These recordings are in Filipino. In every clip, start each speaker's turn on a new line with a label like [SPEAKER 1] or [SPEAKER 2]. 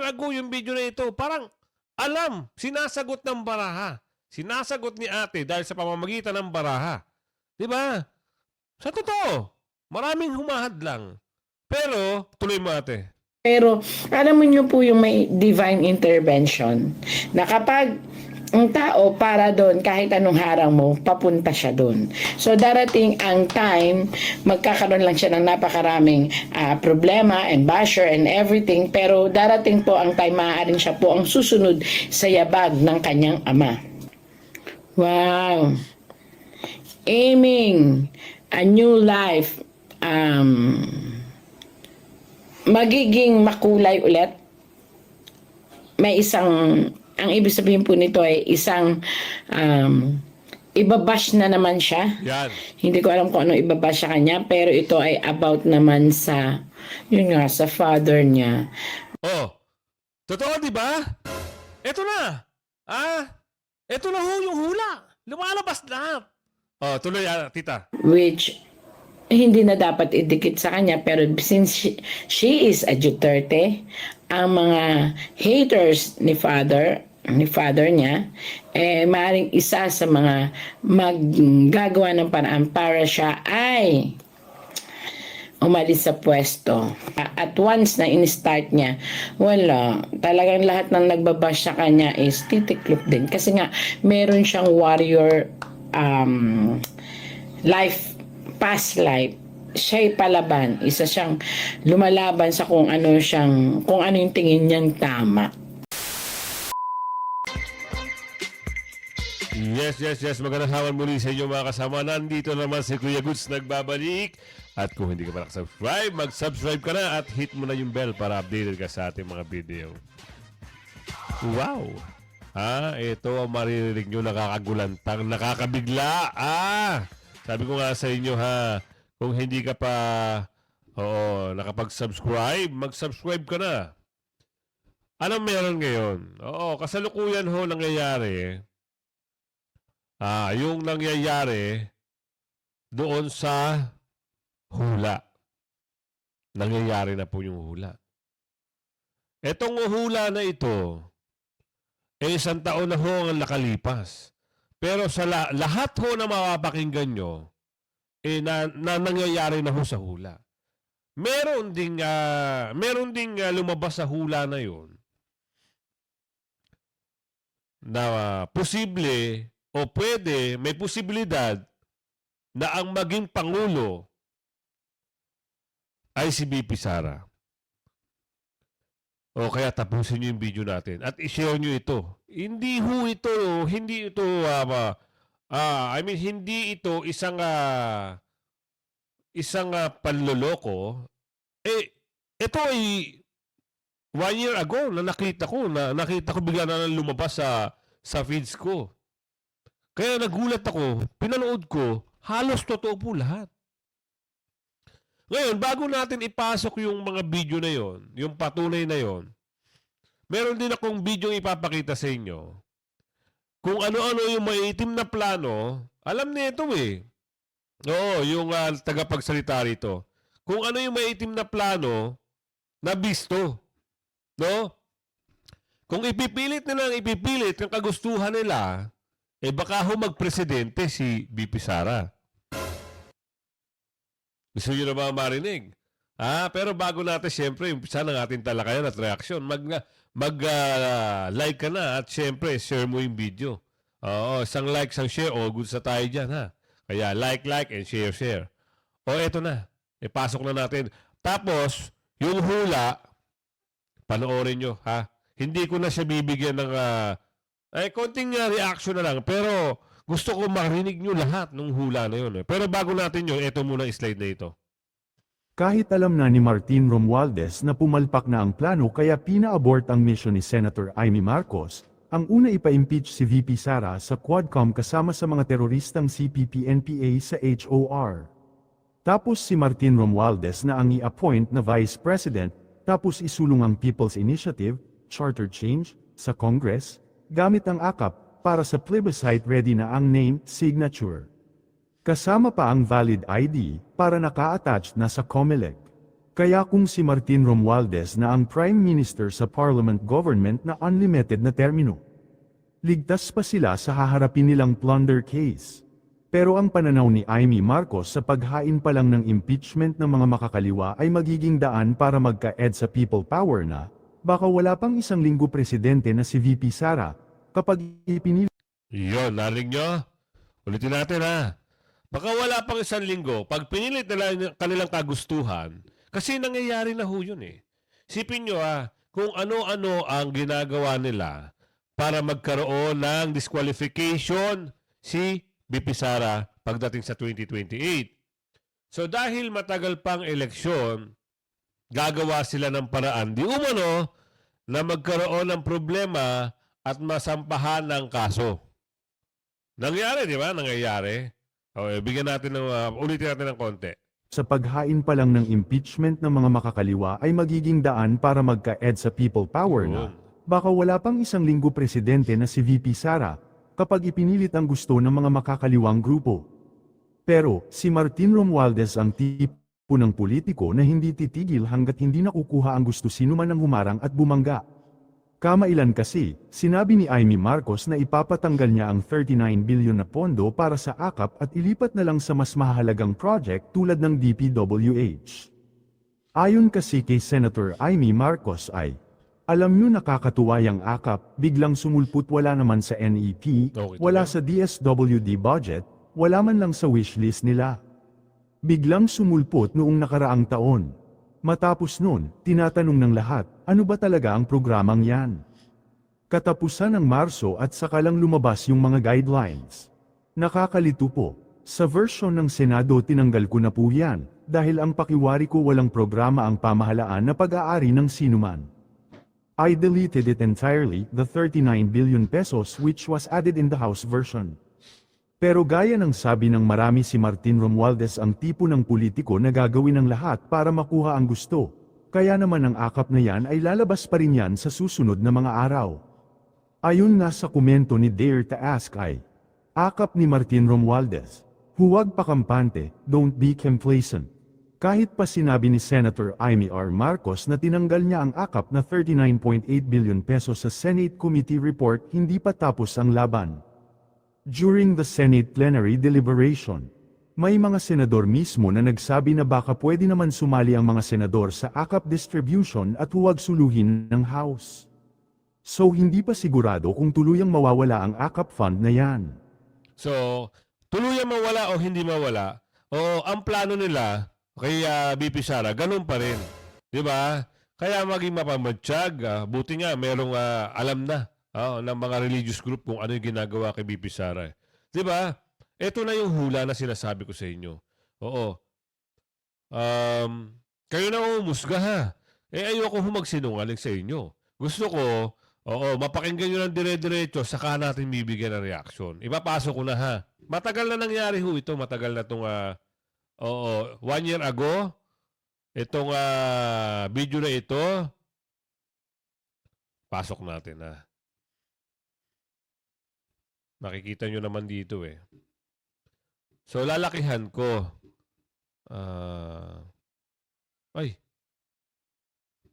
[SPEAKER 1] binago yung video na ito. Parang alam, sinasagot ng baraha. Sinasagot ni ate dahil sa pamamagitan ng baraha. Di ba? Sa totoo, maraming humahadlang. Pero, tuloy mo ate.
[SPEAKER 2] Pero alam mo niyo po yung may divine intervention na kapag ang tao para doon, kahit anong harang mo, papunta siya doon. So darating ang time, magkakaroon lang siya ng napakaraming problema and basher and everything, pero darating po ang time, maaaring siya po ang susunod sa yabag ng kanyang ama. Wow! Aiming a new life, magiging makulay ulit. May isang, ang ibig sabihin po nito ay isang ibabash na naman siya.
[SPEAKER 1] Yan.
[SPEAKER 2] Hindi ko alam kung ano ibabash sa kanya, pero ito ay about naman sa, yun nga, sa father niya.
[SPEAKER 1] Oh, totoo di ba? Ito na. Ito na ho yung hula. Lumalabas lahat. Oh, tuloy tita.
[SPEAKER 2] Which hindi na dapat idikit sa kanya, pero since she is a Duterte, ang mga haters ni father niya, maaaring isa sa mga maggagawa ng paraan para siya ay umalis sa pwesto. At once na in-start niya, wala, talagang lahat ng nagbabash sa kanya is titiklop din. Kasi nga, meron siyang warrior life, past life. Siya'y palaban. Isa siyang lumalaban sa kung ano yung tingin niyang tama.
[SPEAKER 1] Yes. Magandang hapon muli sa inyo mga kasama. Nandito naman si Kuya Goods nagbabalik. At kung hindi ka pa nakasubscribe, mag-subscribe ka na at hit mo na yung bell para updated ka sa ating mga video. Wow! Ito ang maririnig nyo, nakakagulantang, nakakabigla. Sabi ko nga sa inyo kung hindi ka pa nakapag-subscribe, mag-subscribe ka na. Anong meron ngayon? Kasalukuyan ho nangyayari. Yung nangyayari doon sa hula. Nangyayari na po yung hula. Etong hula na ito, isang taon na ho ang nakalipas. Pero sa lahat ho na mapapakinggan nyo, nangyayari na ho sa hula. Meron ding lumabas sa hula na yon na posible o pwede, may posibilidad na ang maging Pangulo ay si VP Sara. O kaya tapusin nyo yung video natin at i-share nyo ito. Hindi ito isang panloloko. Ito ay 1 year ago na nakita ko bigla na lumabas sa feeds ko. Kaya nagulat ako, pinanood ko, halos totoo po lahat. Ngayon, bago natin ipasok yung mga video na yon, yung patunay na yon, meron din akong video ipapakita sa inyo. Kung ano-ano yung maitim na plano, alam niya ito eh. Oo, yung tagapagsalita rito. Kung ano yung maitim na plano, na bisto. No? Kung ipipilit nilang ipipilit yung kagustuhan nila, baka ho magpresidente si VP Sara. Gusto nyo na ba marinig? Pero bago natin, siyempre, umpisa ng ating talakayan at reaksyon. Mag-like ka na at siyempre, share mo yung video. Isang like, isang share. Good sa tayo dyan, ha? Kaya like, and share. Eto na. Ipasok na natin. Tapos, yung hula, panoorin nyo, ha? Hindi ko na siya bibigyan ng konting reaction na lang. Pero gusto ko marinig nyo lahat ng hula na yun. Pero bago natin yun, ito muna slide na ito.
[SPEAKER 3] Kahit alam na ni Martin Romualdez na pumalpak na ang plano kaya pina-abort ang mission ni Senator Amy Marcos, ang una ipa-impeach si VP Sara sa Quadcom kasama sa mga teroristang CPP-NPA sa HOR. Tapos si Martin Romualdez na ang i-appoint na Vice President, tapos isulong ang People's Initiative, Charter Change, sa Congress, gamit ang AKAP, para sa plebiscite ready na ang name, signature. Kasama pa ang valid ID, para naka-attach na sa COMELEC. Kaya kung si Martin Romualdez na ang Prime Minister sa Parliament government na unlimited na termino, ligtas pa sila sa haharapin nilang plunder case. Pero ang pananaw ni Amy Marcos sa paghain pa lang ng impeachment ng mga makakaliwa ay magiging daan para magka-ed sa people power na, baka wala pang isang linggo presidente na si VP Sara, kapag ipinili.
[SPEAKER 1] Yun, narinig nyo? Ulitin natin ha. Baka wala pang isang linggo, pag pinilit nila yung kanilang kagustuhan, kasi nangyayari na ho yun eh. Sipin nyo kung ano-ano ang ginagawa nila para magkaroon ng disqualification si VP Sara pagdating sa 2028. So dahil matagal pang eleksyon, gagawa sila ng paraan di umano na magkaroon ng problema at masampahan ng kaso. Nangyari, di ba? Nangyayari. Okay, bigyan natin ng, ulitin natin ng konti.
[SPEAKER 3] Sa paghain pa lang ng impeachment ng mga makakaliwa ay magiging daan para magka-ed sa people power na, baka wala pang isang linggo presidente na si VP Sara, kapag ipinilit ang gusto ng mga makakaliwang grupo. Pero, si Martin Romualdez ang tipo ng politiko na hindi titigil hanggat hindi nakukuha ang gusto sino man ang humarang at bumangga. Kamailan kasi, sinabi ni Amy Marcos na ipapatanggal niya ang 39 billion na pondo para sa AKAP at ilipat na lang sa mas mahalagang project tulad ng DPWH. Ayon kasi kay Senator Amy Marcos ay, alam niyo nakakatuwa yung AKAP, biglang sumulput wala naman sa NEP, wala sa DSWD budget, wala man lang sa wishlist nila. Biglang sumulpot noong nakaraang taon. Matapos nun, tinatanong ng lahat, ano ba talaga ang programang yan? Katapusan ng Marso at saka lang lumabas yung mga guidelines. Nakakalito po, sa version ng Senado tinanggal ko na po yan, dahil ang pakiwari ko walang programa ang pamahalaan na pag-aari ng sinuman. I deleted it entirely, the 39 billion pesos which was added in the House version. Pero gaya ng sabi ng marami si Martin Romualdez ang tipo ng politiko na gagawin ng lahat para makuha ang gusto. Kaya naman ang AKAP na yan ay lalabas pa rin yan sa susunod na mga araw. Ayon nga sa komento ni Dare to Ask ay, AKAP ni Martin Romualdez, huwag pakampante, don't be complacent. Kahit pa sinabi ni Senator Amy R. Marcos na tinanggal niya ang AKAP na 39.8 billion pesos sa Senate Committee Report, hindi pa tapos ang laban. During the Senate plenary deliberation, may mga senador mismo na nagsabi na baka pwede naman sumali ang mga senador sa AKAP distribution at huwag suluhin ng House. So hindi pa sigurado kung tuluyang mawawala ang AKAP fund na yan.
[SPEAKER 1] So, tuluyang mawala o hindi mawala, o ang plano nila kay VP Sara, ganun pa rin. Di ba? Kaya maging mapamatsyag, buti nga merong alam na ng mga religious group kung ano yung ginagawa kay VP Sara. Di ba? Ito na yung hula na sinasabi ko sa inyo. Oo. Kayo na umusga ha. Ayoko magsinungaling sa inyo. Gusto ko, mapakinggan nyo ng dire-diretso, saka natin bibigyan ng reaksyon. Ipapasok ko na ha. Matagal na nangyari ho ito. Matagal na itong, 1 year ago, itong video na ito, pasok natin ha. Makikita nyo naman dito eh. So, lalakihan ko. Ay.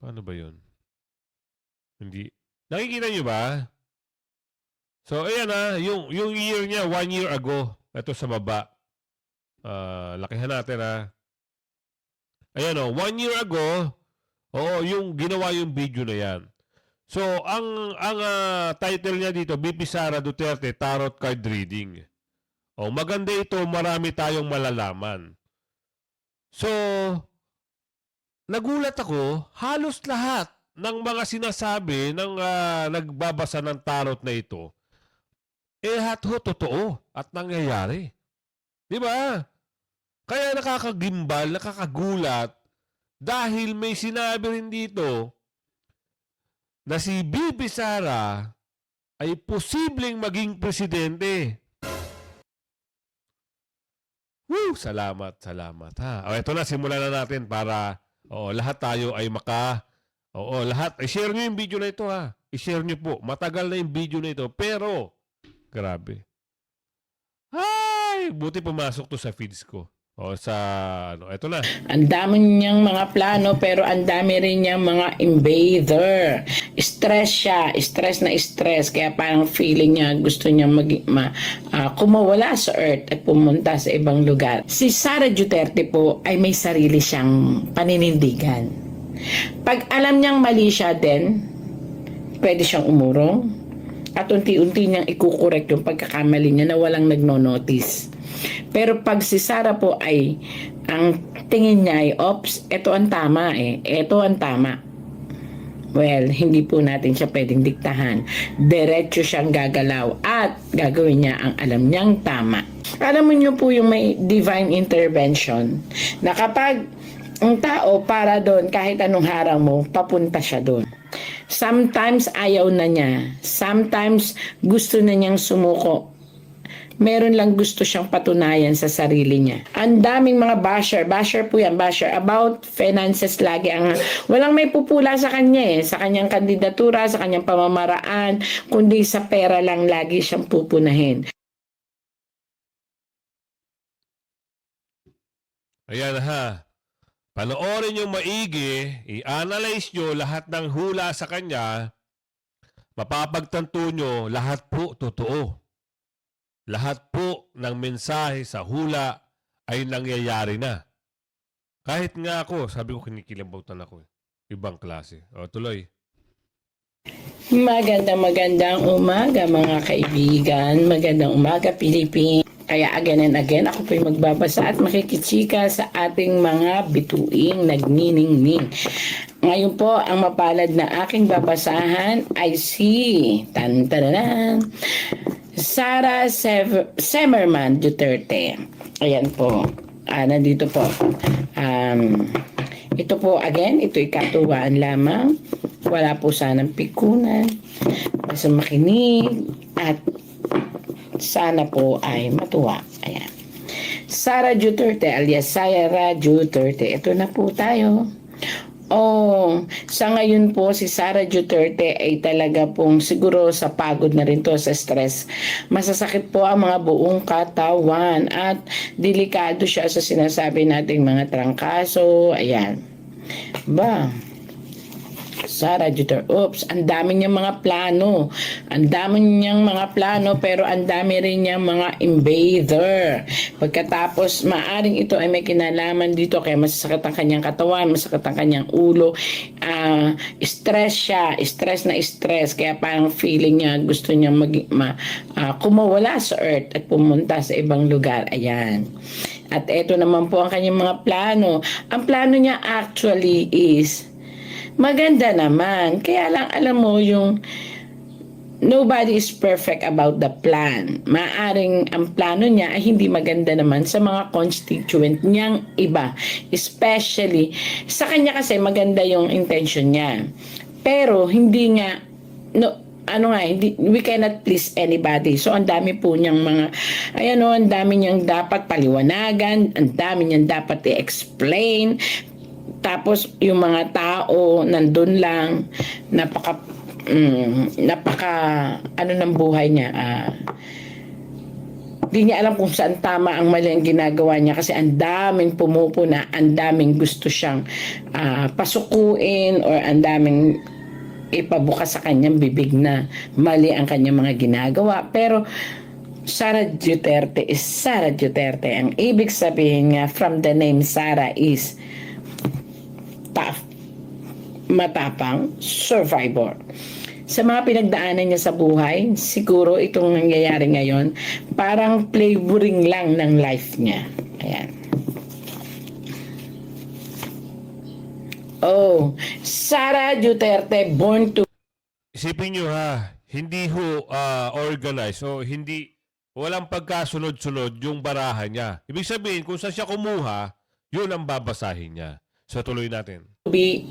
[SPEAKER 1] Paano ba yun? Hindi. Nakikita nyo ba? So, ayan yung year niya, 1 year ago. Ito sa baba. Lakihan natin Ayan 1 year ago, yung ginawa yung video na yan. So, ang title niya dito, VP Sara Duterte Tarot Card Reading. Maganda ito, marami tayong malalaman. So, nagulat ako, halos lahat ng mga sinasabi ng nagbabasa ng tarot na ito, totoo at nangyayari. Di ba? Kaya nakakagimbal, nakakagulat, dahil may sinabi rin dito, na si VP Sara ay posibleng maging presidente. Woo! Salamat ha. Ito na, simulan na natin para lahat tayo ay lahat. I-share nyo yung video na ito ha. I-share nyo po. Matagal na yung video na ito. Pero, grabe. Ay! Buti pumasok to sa feeds ko. O sa ano, eto na.
[SPEAKER 2] Ang dami niyang mga plano pero ang dami rin niyang mga invader. Stress siya, stress na stress. Kaya parang feeling niya gusto niya kumawala sa earth at pumunta sa ibang lugar. Si Sara Duterte po ay may sarili siyang paninindigan. Pag alam niyang mali siya din, pwede siyang umurong at unti-unti niyang ikukorek yung pagkakamali niya na walang nagno-notice. Pero pag si Sara po ay ang tingin niya ay, ops, ito ang tama ito ang tama. Well, hindi po natin siya pwedeng diktahan. Diretso siyang gagalaw at gagawin niya ang alam niyang tama. Alam mo niyo po yung may divine intervention na kapag ang tao para doon, kahit anong harang mo, papunta siya doon. Sometimes ayaw na niya. Sometimes gusto na niyang sumuko. Meron lang gusto siyang patunayan sa sarili niya. Ang daming mga basher po yan, basher about finances lagi ang walang may pupula sa kanya sa kanyang kandidatura, sa kanyang pamamaraan, kundi sa pera lang lagi siyang pupunahin.
[SPEAKER 1] Ayan ha. Panoorin yung maigi, i-analyze nyo lahat ng hula sa kanya, mapapagtanto nyo lahat po totoo. Lahat po ng mensahe sa hula ay nangyayari na. Kahit nga ako, sabi ko kinikilabutan ako. Ibang klase. O tuloy.
[SPEAKER 2] Magandang umaga mga kaibigan. Magandang umaga Pilipinas. Kaya again and again, ako po'y magbabasa at makikichika sa ating mga bituing nagniningning. Ngayon po, ang mapalad na aking babasahan ay si Sara Semerman Duterte. Ayan po. Nandito po. Ito po, again, ito'y katuwaan lamang. Wala po sanang pikunan. Basta makinig at sana po ay matuwa. Ayan. Sara Duterte alias Sara Duterte. Ito na po tayo. Sa ngayon po si Sara Duterte ay talaga pong siguro sa pagod na rin to, sa stress. Masasakit po ang mga buong katawan at delikado siya sa sinasabi nating mga trangkaso. Ayan. Sara Duterte, ang dami niyang mga plano. Ang dami niyang mga plano pero ang dami rin niyang mga invader. Pagkatapos, maaring ito ay may kinalaman dito kaya masasakit ang kanyang katawan, masakit ang kanyang ulo. Stress siya, stress na stress. Kaya parang feeling niya gusto niya kumawala sa earth at pumunta sa ibang lugar. Ayan. At ito naman po ang kanyang mga plano. Ang plano niya actually is maganda naman. Kaya lang alam mo yung nobody is perfect about the plan. Maaring ang plano niya ay hindi maganda naman sa mga constituent niyang iba. Especially, sa kanya kasi maganda yung intention niya. Pero hindi nga, we cannot please anybody. So, ang dami po niyang ang dami niyang dapat paliwanagan, ang dami niyang dapat i-explain. Tapos yung mga tao nandun lang, napaka ng buhay niya. Di niya alam kung saan tama ang mali ang ginagawa niya kasi ang daming pumupuna, ang daming gusto siyang pasukuin or ang daming ipabukas sa kanyang bibig na mali ang kanyang mga ginagawa. Pero Sara Duterte is Sara Duterte. Ang ibig sabihin nga from the name Sara is tough, matapang, survivor. Sa mga pinagdaanan niya sa buhay, siguro itong nangyayari ngayon, parang flavoring lang ng life niya. Ayan. Sara Duterte, born to...
[SPEAKER 1] Isipin nyo ha, hindi organized o walang pagkasunod-sunod yung barahan niya. Ibig sabihin, kung saan siya kumuha, yun ang babasahin niya. So tuloy natin.
[SPEAKER 2] Be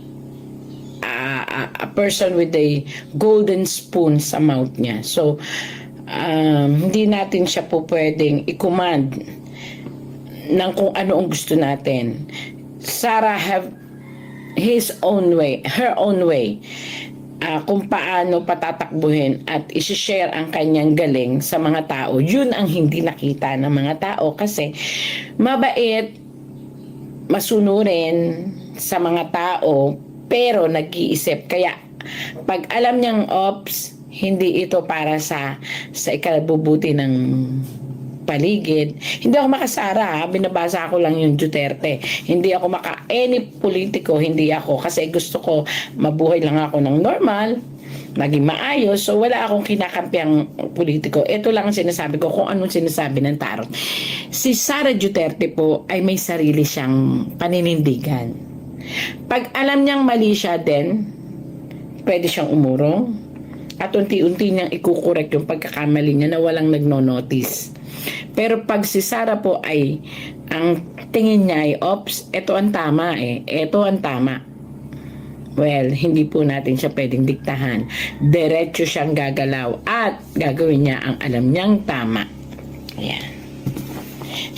[SPEAKER 2] a person with a golden spoon sa mouth niya. So, hindi natin siya po pwedeng i-command ng kung ano ang gusto natin. Sara have his own way, her own way. kung paano patatakbuhin at isi-share ang kanyang galing sa mga tao. Yun ang hindi nakita ng mga tao kasi mabait, masunurin sa mga tao, pero nag-iisip. Kaya pag alam niyang ops, hindi ito para sa ikabubuti ng paligid. Hindi ako makasara, ha? Binabasa ko lang yung Duterte. Hindi ako any politiko, hindi ako. Kasi gusto ko, mabuhay lang ako ng normal, maging maayos. So wala akong kinakampiang politiko. Ito lang ang sinasabi ko kung anong sinasabi ng tarot. Si Sara Duterte po ay may sarili siyang paninindigan. Pag alam niyang mali siya din, pwede siyang umurong at unti-unti niyang ikukorek yung pagkakamali niya na walang nagno-notice. Pero pag si Sara po ay ang tingin niya ay ops, ito ang tama ito ang tama. Well, hindi po natin siya pwedeng diktahan. Diretso siyang gagalaw at gagawin niya ang alam niyang tama. Ayan.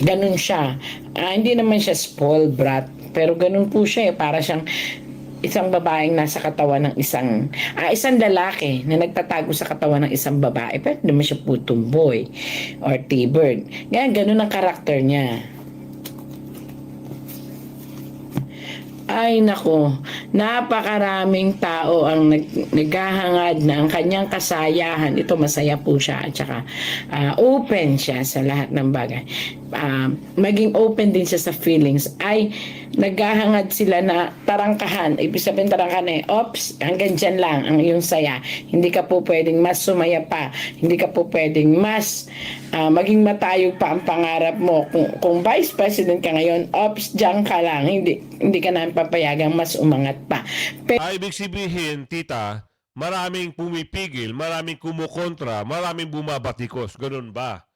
[SPEAKER 2] Ganun siya. Hindi naman siya spoiled brat, pero ganun po siya para siyang isang babaeng nasa katawan ng isang lalaki na nagtatago sa katawan ng isang babae, pero naman siya po tomboy or T-bird. Ganun ang karakter niya. Ay nako, napakaraming tao ang naghahangad na ang kanyang kasayahan. Ito masaya po siya at saka open siya sa lahat ng bagay. Maging open din siya sa feelings. Ay naghahangad sila na tarangkahan. Ibig sabihin tarangkahan ops, hanggang dyan lang ang iyong saya. Hindi ka po pwedeng mas sumaya pa. Hindi ka po pwedeng mas maging matayog pa ang pangarap mo. Kung vice president ka ngayon, ops, dyan ka lang. Hindi ka na papayagang mas umangat pa.
[SPEAKER 1] Ibig sabihin, tita, maraming pumipigil, maraming kumukontra, maraming bumabatikos. Ganun ba?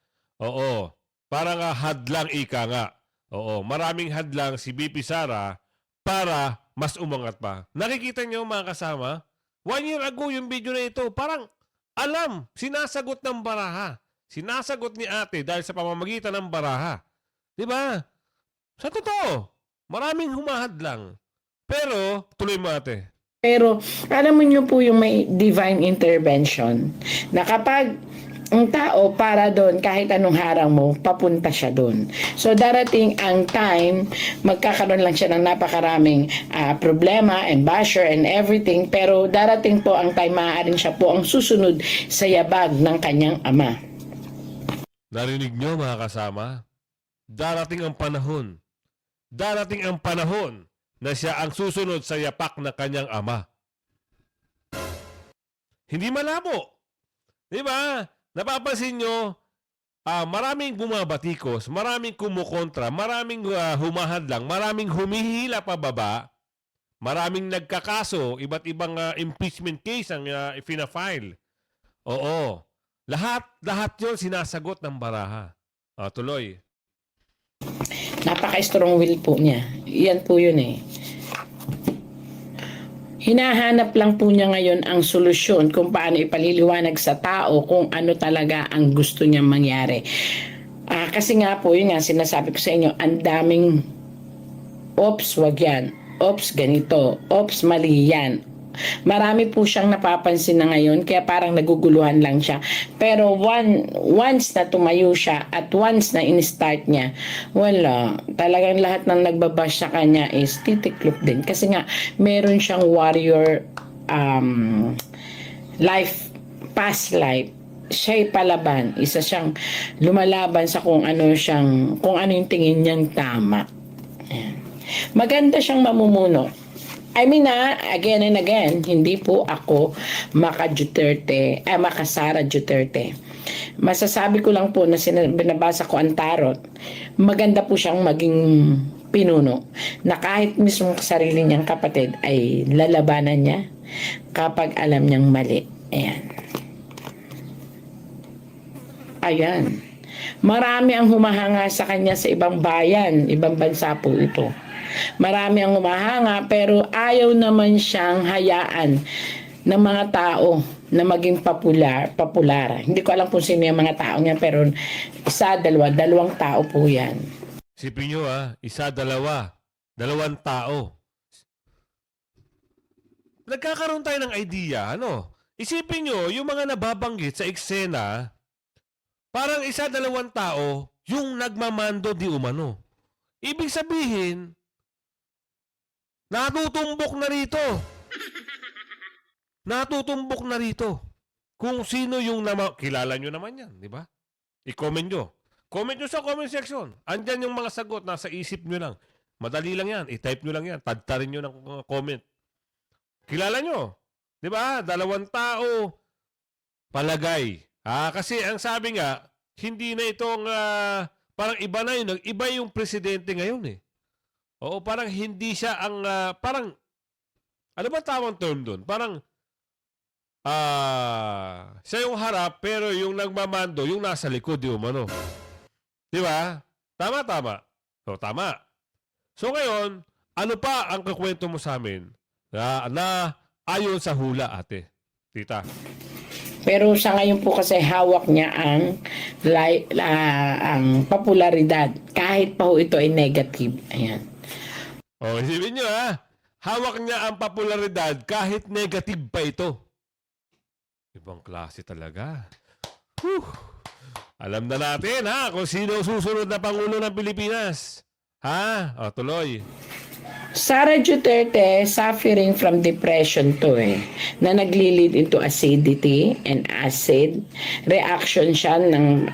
[SPEAKER 1] Oo. Parang hadlang ika nga. Oo. Maraming hadlang si BP Sara para mas umangat pa. Nakikita niyo mga kasama? 1 year ago yung video na ito, parang alam, sinasagot ng baraha. Sinasagot ni ate dahil sa pamamagitan ng baraha. Diba? Sa totoo, maraming humahadlang. Pero, tuloy mo ate.
[SPEAKER 2] Pero, alam mo niyo po yung may divine intervention na kapag ang tao para doon, kahit anong harang mo, papunta siya doon. So, darating ang time, magkakaroon lang siya ng napakaraming problema and basher and everything, pero darating po ang time, maaaring siya po ang susunod sa yabag ng kanyang ama.
[SPEAKER 1] Narinig niyo mga kasama? Darating ang panahon. Darating ang panahon na siya ang susunod sa yapak ng kanyang ama. Hindi malabo. Di ba? Napapansin nyo, maraming bumabatikos, maraming kumukontra, maraming humahadlang, maraming humihila pababa, maraming nagkakaso, iba't ibang impeachment case ang ipina-file. Oo. Lahat yun sinasagot ng baraha. Tuloy.
[SPEAKER 2] Napaka-strong will po niya. Yan po yun Hinahanap lang po niya ngayon ang solusyon kung paano ipaliliwanag sa tao kung ano talaga ang gusto niyang mangyari. Kasi nga po, yun nga, sinasabi ko sa inyo, ang daming ops, wag yan. Ops, ganito. Ops, mali yan. Marami po siyang napapansin na ngayon, kaya parang naguguluhan lang siya. Pero once na tumayo siya at once na in-start niya, wala. Talagang lahat ng nagbabash sa kanya is titiklop din. Kasi nga, meron siyang warrior life, past life. Siya'y palaban. Isa siyang lumalaban sa kung ano yung tingin niyang tama. Ayan. Maganda siyang mamumuno. I mean again and again, hindi po ako Maka Sara Duterte. Masasabi ko lang po na binabasa ko ang tarot, maganda po siyang maging pinuno na kahit mismo sarili niyang kapatid ay lalabanan niya kapag alam niyang mali. Ayan. Marami ang humahanga sa kanya sa ibang bayan, ibang bansa po ito. Marami ang humahanga pero ayaw naman siyang hayaan ng mga tao na maging popular. Hindi ko alam kung sino yung mga tao niya pero dalawang tao po yan.
[SPEAKER 1] Sipin nyo dalawang tao. nagkakaroon tayo ng idea, ano? Isipin nyo, yung mga nababanggit sa eksena, parang isa, dalawang tao, yung nagmamando di umano. Ibig sabihin, natutumbok na rito. Natutumbok na rito. Kung sino yung kilala nyo naman yan, di ba? I-comment nyo. Comment nyo sa comment section. Andyan yung mga sagot, nasa isip nyo lang. Madali lang yan. I-type nyo lang yan. Tadtarin nyo ng comment. Kilala nyo. Di ba? Dalawang tao. Palagay. Kasi ang sabi nga, hindi na itong, parang iba na yun. Iba yung presidente ngayon eh. Oo, parang hindi siya ang, parang, ano ba tawang term doon? Parang, siya yung harap, pero yung nagmamando, yung nasa likod, di umano. Di ba? Tama. So, tama. So, ngayon, ano pa ang kakwento mo sa amin na ayon sa hula, ate? Tita.
[SPEAKER 2] Pero sa ngayon po kasi hawak niya ang popularidad kahit pa ho ito ay negative. Ayan.
[SPEAKER 1] Isipin nyo hawak niya ang popularidad kahit negative pa ito. Ibang klase talaga. Whew. Alam na natin kung sino susunod na Pangulo ng Pilipinas. Tuloy.
[SPEAKER 2] Sara Duterte suffering from depression to na nagli-lead into acidity and acid reaction siya ng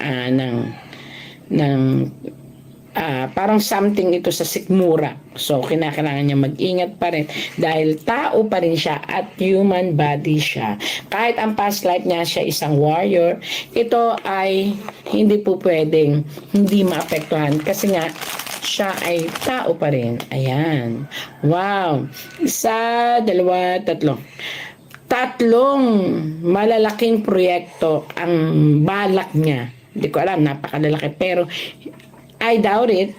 [SPEAKER 2] parang something ito sa sikmura. So kinakailangan niya mag-ingat pa rin dahil tao pa rin siya at human body siya. Kahit ang past life niya siya isang warrior, ito ay hindi po pwedeng hindi maapektuhan kasi nga siya ay tao pa rin. Ayan. Wow. 1, 2, 3. 3 malalaking proyekto ang balak niya. Hindi ko alam, napakalalaki. Pero I doubt it.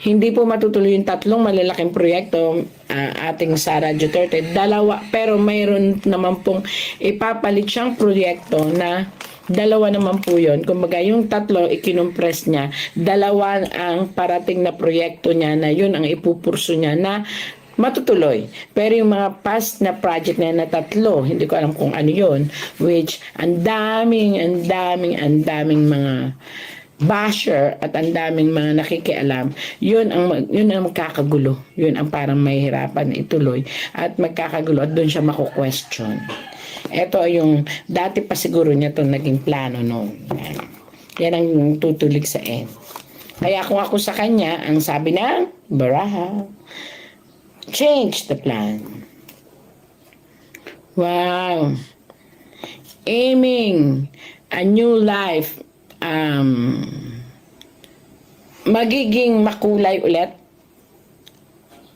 [SPEAKER 2] Hindi po matutuloy yung 3 malalaking proyekto ating Sara Duterte. 2, pero mayroon naman pong ipapalit siyang proyekto na 2 naman po yun. Kumbaga yung 3 ikinompress niya. 2 ang parating na proyekto niya na yun ang ipupurso niya na matutuloy. Pero yung mga past na project niya na 3, hindi ko alam kung ano yun. Which ang daming mga basher at ang daming mga nakikialam, yun ang magkakagulo. Yun ang parang mahihirapan na ituloy at magkakagulo at doon siya mako-question. Ito yung dati pa siguro niya itong naging plano noon. Yan ang tutulig sa end. Kaya kung ako sa kanya, ang sabi ng Baraha, change the plan. Wow. Aiming a new life, magiging makulay ulit.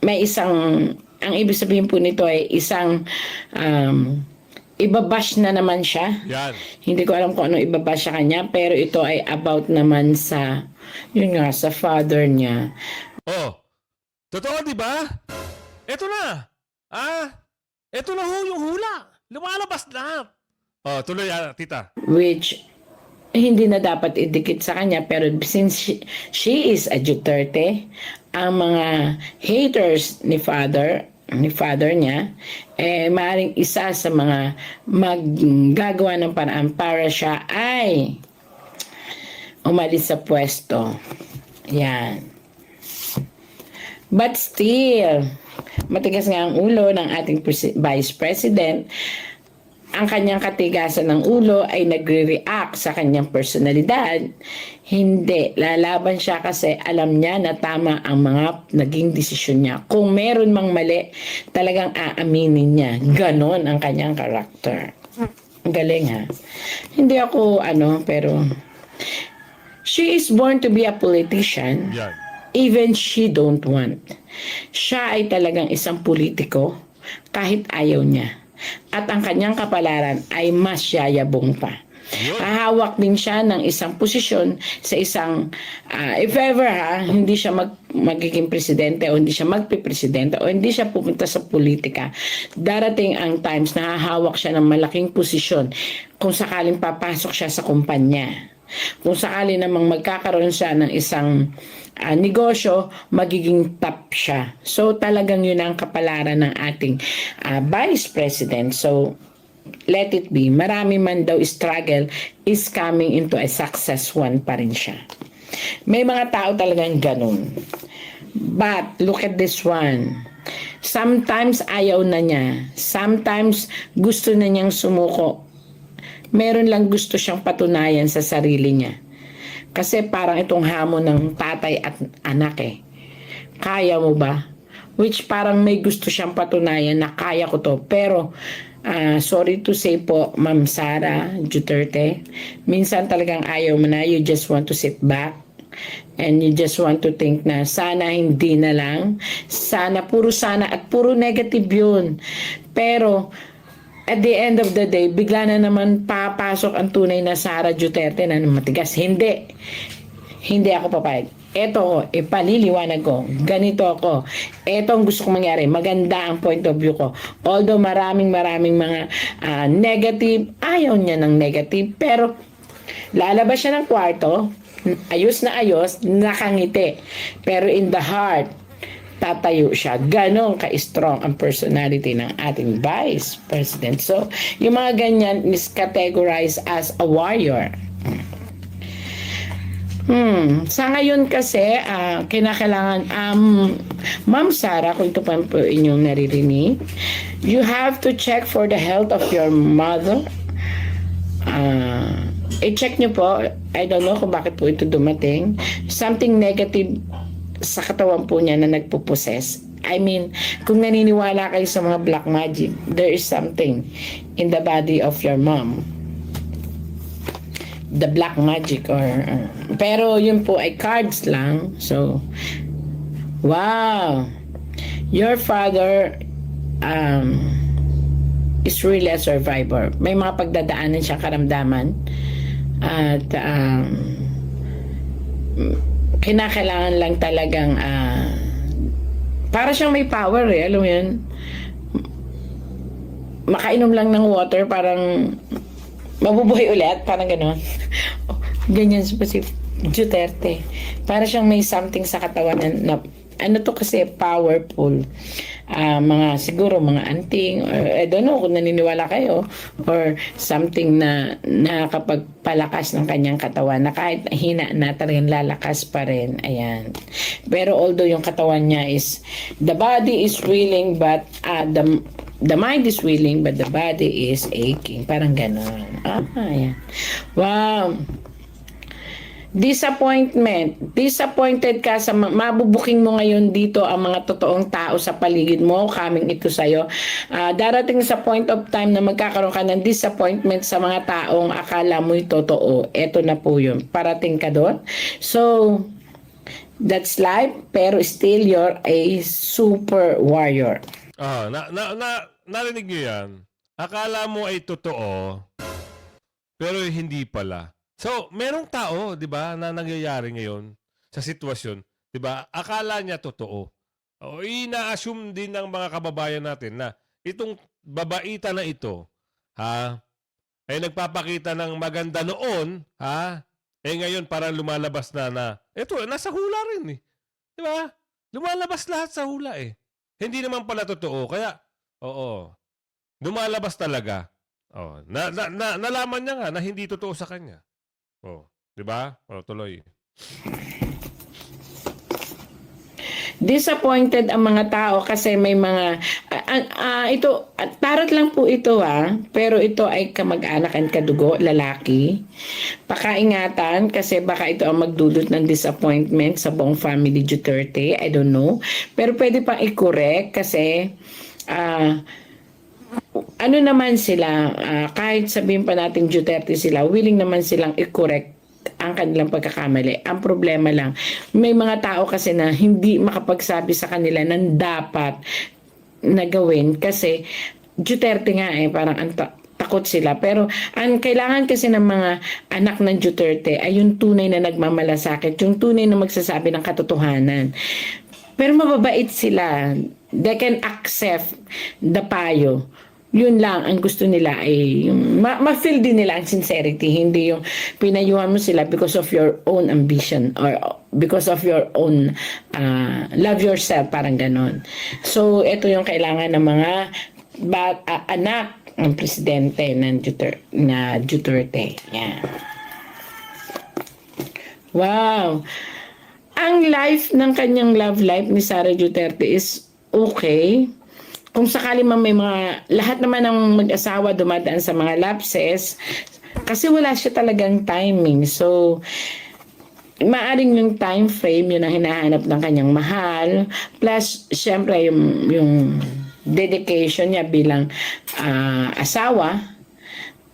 [SPEAKER 2] May ang ibig sabihin po nito ay isang ibabash na naman siya.
[SPEAKER 1] Yan.
[SPEAKER 2] Hindi ko alam kung ano ibabash sa kanya, pero ito ay about naman sa, sa father niya.
[SPEAKER 1] Totoo, di ba? Ito na. Ito na yung hula. Lumalabas na. Tuloy, tita.
[SPEAKER 2] Which hindi na dapat idikit sa kanya, pero since she is a Duterte, ang mga haters ni father niya, maaaring isa sa mga maggagawa ng paraan para siya ay umalis sa pwesto. Yan. But still, matigas nga ang ulo ng ating Vice President. Ang kanyang katigasan ng ulo ay nagre-react sa kanyang personalidad. Hindi. Lalaban siya kasi alam niya na tama ang mga naging desisyon niya. Kung meron mang mali, talagang aaminin niya. Ganon ang kanyang karakter. Galing Hindi ako pero she is born to be a politician.
[SPEAKER 1] Yan.
[SPEAKER 2] Even she don't want. Siya ay talagang isang politiko kahit ayaw niya. At ang kanyang kapalaran ay mas yayabong pa. Hahawak din siya ng isang posisyon sa isang, if ever hindi siya magiging presidente o hindi siya magpipresidente o hindi siya pupunta sa politika, darating ang times na hahawak siya ng malaking posisyon kung sakaling papasok siya sa kumpanya. Kung sakali namang magkakaroon siya ng isang negosyo, magiging top siya. So talagang yun ang kapalaran ng ating Vice President. So let it be. Marami man daw struggle is coming into a success one pa rin siya. May mga tao talagang ganun. But look at this one. Sometimes ayaw na niya. Sometimes gusto na niyang sumuko. Meron lang gusto siyang patunayan sa sarili niya. Kasi parang itong hamon ng tatay at anak eh. Kaya mo ba? Which parang may gusto siyang patunayan na kaya ko to. Pero sorry to say po, Ma'am Sara Duterte, minsan talagang ayaw mo na. You just want to sit back. And you just want to think na sana hindi na lang. Sana, puro sana at puro negative yun. Pero at the end of the day, bigla na naman papasok ang tunay na Sara Duterte na matigas. Hindi. Hindi ako papayag. Ito ko, ipaliliwanag ko. Ganito ako. Ito ang gusto kong mangyari. Maganda ang point of view ko. Although maraming mga negative, ayaw niya ng negative. Pero lalabas siya ng kwarto, ayos na ayos, nakangiti. Pero in the heart, tatayo siya. Ganon ka-strong ang personality ng ating Vice President. So, yung mga ganyan is categorized as a warrior. Sa ngayon kasi, kinakailangan, Ma'am Sara, kung ito pa po inyong naririnig, you have to check for the health of your mother. I-check nyo po, I don't know kung bakit po ito dumating. Something negative sa katawan po niya na nagpuposes. I mean, kung naniniwala kayo sa mga black magic, there is something in the body of your mom. The black magic pero yun po ay cards lang. So, wow. Your father is really a survivor. May mga pagdadaanan siyang karamdaman at kinakailangan lang talagang para siyang may power eh, alam mo yun, makainom lang ng water parang mabubuhay ulit, parang gano'n. Ganyan po si Duterte, para siyang may something sa katawan na ano to kasi powerful. Siguro mga anting or I don't know kung naniniwala kayo or something na nakakapagpalakas ng kanyang katawan na kahit hina na talagang lalakas pa rin. Ayan. Pero although yung katawan niya is the body is willing but the mind is willing but the body is aching. Parang gano'n. Ayan. Wow. Disappointed ka sa mabubuking mo ngayon dito ang mga totoong tao sa paligid mo, coming ito sa'yo. Darating sa point of time na magkakaroon ka ng disappointment sa mga taong akala mo'y totoo. Ito na po yun. Parating ka doon. So, that's life, pero still you're a super warrior.
[SPEAKER 1] Narinig nyo yan? Akala mo ay totoo, pero hindi pala. So, merong tao, 'di ba, na nangyayari ngayon sa sitwasyon, 'di ba? Akala niya totoo. O ina-assume din ng mga kababayan natin na itong babaita na ito, ay nagpapakita ng maganda noon, ngayon parang lumalabas na ito, nasa hula rin eh. 'Di ba? Lumalabas lahat sa hula eh. Hindi naman pala totoo. Kaya lumalabas talaga. Nalaman niya nga na hindi totoo sa kanya. 'Di ba? Tuloy.
[SPEAKER 2] Disappointed ang mga tao kasi may mga ito tarot lang po ito pero ito ay kamag-anak and kadugo, lalaki. Pakaingatan kasi baka ito ang magdulot ng disappointment sa buong family Duterte, I don't know. Pero pwede pang i-correct kasi ano naman sila, kahit sabihin pa natin Duterte sila, willing naman silang i-correct ang kanilang pagkakamali. Ang problema lang, may mga tao kasi na hindi makapagsabi sa kanila ng dapat na gawin kasi Duterte nga parang takot sila. Pero ang kailangan kasi ng mga anak ng Duterte ay yung tunay na nagmamalasakit, yung tunay na magsasabi ng katotohanan. Pero mababait sila. They can accept the payo. yun lang ang gusto nila ay yung ma-feel din nila ang sincerity, hindi yung pinayuhan mo sila because of your own ambition or because of your own love yourself, parang ganon. So ito yung kailangan ng mga anak ng presidente ng Duterte. Yan. Wow. Ang life ng kanyang love life ni Sara Duterte is okay. Kung sakali man may lahat naman ng mag-asawa dumadaan sa mga lapses, kasi wala siya talagang timing. So, maaring yung time frame, yun ang hinahanap ng kanyang mahal. Plus, syempre, yung dedication niya bilang asawa,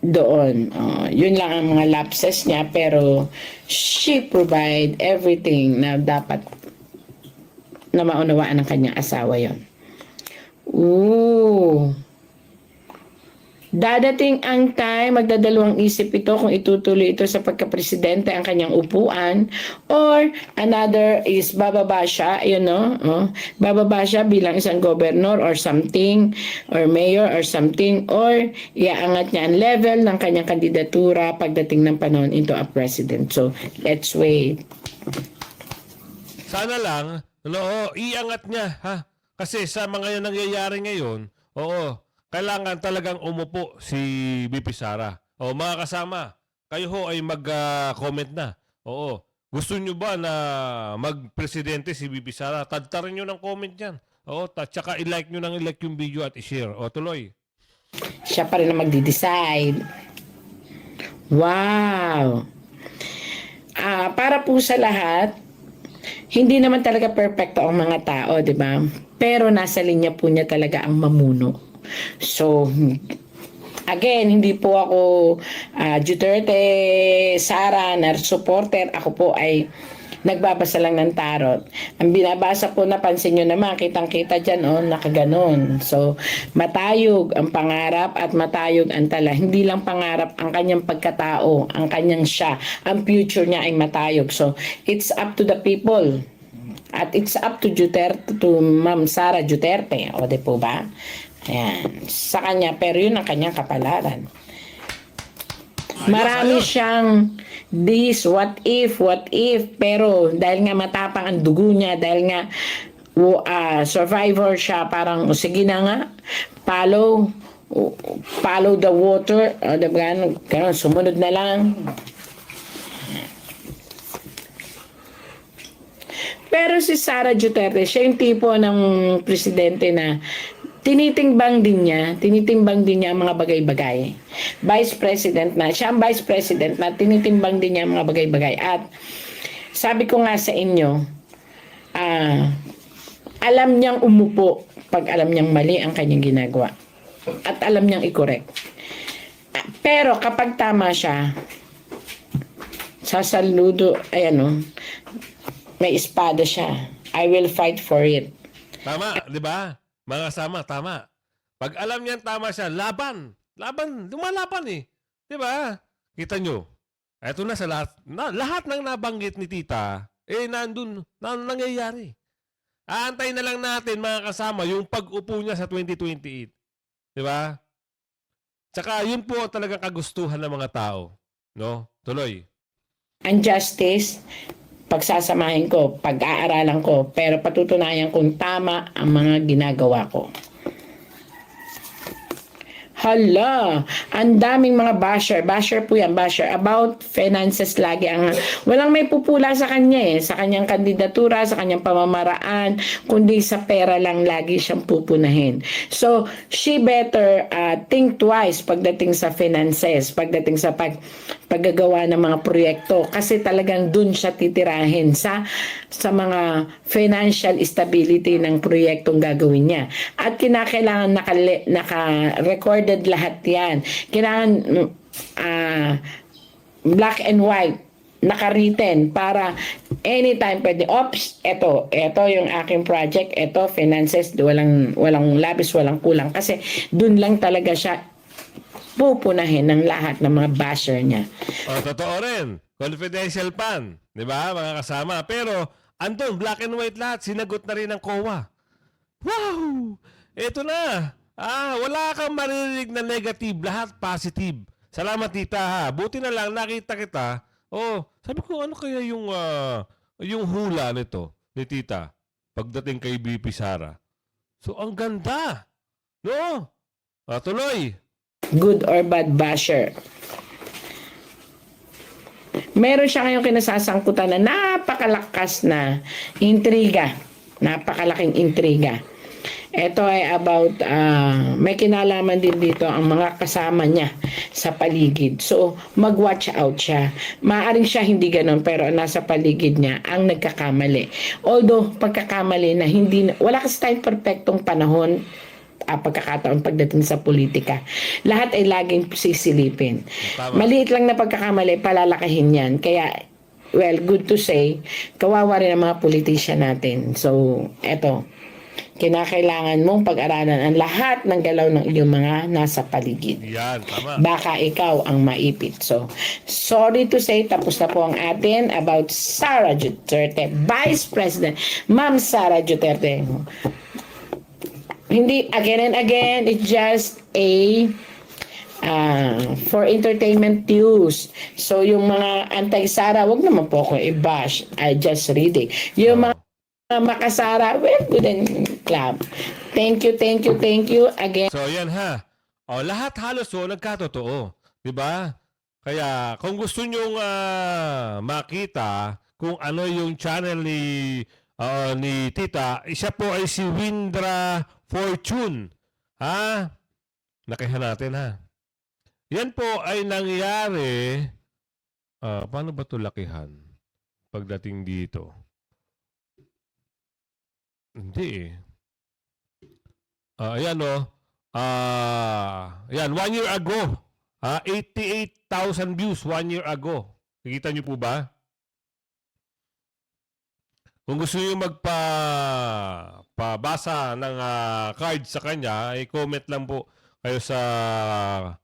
[SPEAKER 2] doon. Yun lang ang mga lapses niya, pero she provide everything na dapat na maunawaan ng kanyang asawa yon. Ooh. Dadating ang time, magdadalawang isip ito kung itutuloy ito sa pagka-presidente ang kanyang upuan, or another is bababa siya, bababa siya bilang isang governor or something, or mayor or something, or iaangat niya ang level ng kanyang kandidatura pagdating ng panahon into a president. So, let's wait.
[SPEAKER 1] Sana lang, iangat niya, ha? Kasi sa mga yan nangyayari ngayon, kailangan talagang umupo si VP Sara. Mga kasama, kayo ho ay mag-comment na. Gusto nyo ba na mag-presidente si VP Sara? Tadtarin nyo ng comment yan. Tsaka i-like nyo ng i-like yung video at i-share. Tuloy.
[SPEAKER 2] Siya pa rin ang magdi-decide. Wow! Para po sa lahat, hindi naman talaga perfecto ang mga tao, di ba? Pero nasa linya po niya talaga ang mamuno. So, again, hindi po ako Duterte, Sara, na supporter. Ako po ay nagbabasa lang ng tarot. Ang binabasa po, napansin nyo naman, kitang-kita dyan, nakaganon. So, matayog ang pangarap at matayog ang tala. Hindi lang pangarap ang kanyang pagkatao, ang kanyang siya. Ang future niya ay matayog. So, it's up to the people. At it's up to Duterte, to Ma'am Sara Duterte. O, di po ba? Ayan. Sa kanya, pero yun ang kanyang kapalaran. Marami siyang what if, pero dahil nga matapang ang dugo niya, dahil nga survivor siya, parang sige na nga, follow the water, diba, ganun, sumunod na lang. Pero si Sara Duterte, siya yung tipo ng presidente na tinitimbang din niya ang mga bagay-bagay. Vice President na, siya ang Vice President na tinitimbang din niya ang mga bagay-bagay. At sabi ko nga sa inyo, alam niyang umupo pag alam niyang mali ang kanyang ginagawa. At alam niyang i-correct. Pero kapag tama siya, sasaludo, may espada siya. I will fight for it.
[SPEAKER 1] Tama, di ba? Mga kasama, tama. Pag alam niyan tama siya, laban, lumalaban eh. Di ba? Kita nyo. Ito na sa lahat ng nabanggit ni tita, nandun, nangyayari. Aantayin na lang natin, mga kasama, yung pag-upo niya sa 2028. Di ba? Tsaka yun po talagang kagustuhan ng mga tao. No? Tuloy.
[SPEAKER 2] Ang justice, pagsasamahin ko, pag-aaralan ko, pero patutunayan kung tama ang mga ginagawa ko. Hala, ang daming mga basher po yan, about finances lagi ang, walang may pupula sa kanya sa kanyang kandidatura, sa kanyang pamamaraan, kundi sa pera lang lagi siyang pupunahin. So, she better think twice pagdating sa finances, pagdating sa paggagawa ng mga proyekto, kasi talagang dun siya titirahin sa mga financial stability ng proyektong gagawin niya. At kinakailangan naka-recorded lahat yan. Kailangan black and white, naka-written para anytime pwede, ito yung aking project, ito finances, walang labis, walang kulang, kasi dun lang talaga siya pupunahin ng lahat ng mga basher niya.
[SPEAKER 1] Totoo rin. Confidential pan. Di ba, mga kasama? Pero, andun, black and white lahat. Sinagot na rin ng COA. Wow! Ito na. Wala kang maririnig na negative, lahat positive. Salamat tita ha. Buti na lang nakita kita. Oh, sabi ko ano kaya yung hula nito ni tita pagdating kay BP Sara. So ang ganda. No? Tuloy.
[SPEAKER 2] Good or bad basher. Meron siya ngayong kinasasangkutan na napakalakas na intriga. Napakalaking intriga. Ito ay about, may kinalaman din dito ang mga kasama niya sa paligid. So, mag-watch out siya. Maaring siya hindi ganun, pero nasa paligid niya ang nagkakamali. Although, pagkakamali na wala kasi tayong perfectong panahon, pagkakataon pagdating sa politika. Lahat ay laging sisilipin.
[SPEAKER 1] Tama.
[SPEAKER 2] Maliit lang na pagkakamali, palalakahin yan. Kaya, well, good to say, kawawa rin ang mga politician natin. So, eto, kinakailangan mong pag-aralan ang lahat ng galaw ng iyong mga nasa paligid.
[SPEAKER 1] Yan, tama.
[SPEAKER 2] Baka ikaw ang maipit. So, sorry to say, tapos na po ang atin about Sara Duterte, Vice President. Ma'am Sara Duterte. Hindi, again and again, it's just a for entertainment use. So, yung mga anti-Sara, wag naman po ako i-bash. I just reading. Yung mga makasara, well, good and club. Thank you again.
[SPEAKER 1] So yan ha. Lahat halos nagkatotoo, 'di ba? Kaya kung gusto niyo makita kung ano yung channel ni Tita, isa po ay si Windra Fortune. Ha? Nakihan natin ha. Yan po ay nangyari paano ba 'to lakihan pagdating dito? Hindi eh. Ayan ayan, 1 year ago. 88,000 views 1 year ago. Nakita niyo po ba? Kung gusto niyo pabasa ng card sa kanya, i-comment lang po kayo sa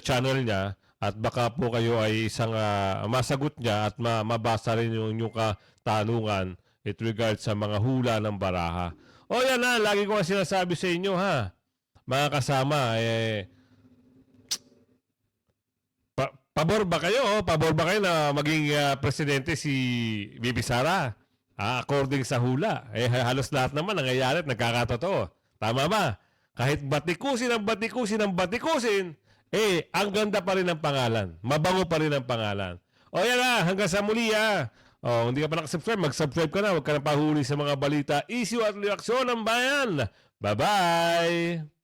[SPEAKER 1] channel niya at baka po kayo ay isang masagot niya at mabasa rin yung inyong katanungan with regard sa mga hula ng baraha. Yan na, lagi ko nga sinasabi sa inyo ha, mga kasama, pabor ba kayo? Pabor ba kayo na maging presidente si BP Sara? According sa hula, halos lahat naman nangyayari at nagkakatotoo. Tama ba? Kahit batikusin, ang ganda pa rin ng pangalan. Mabango pa rin ang pangalan. Yan na, hanggang sa muli hindi ka pa nakasubscribe, mag-subscribe ka na. Huwag ka na pahuli sa mga balita, issue at reaksyon ng bayan. Bye-bye!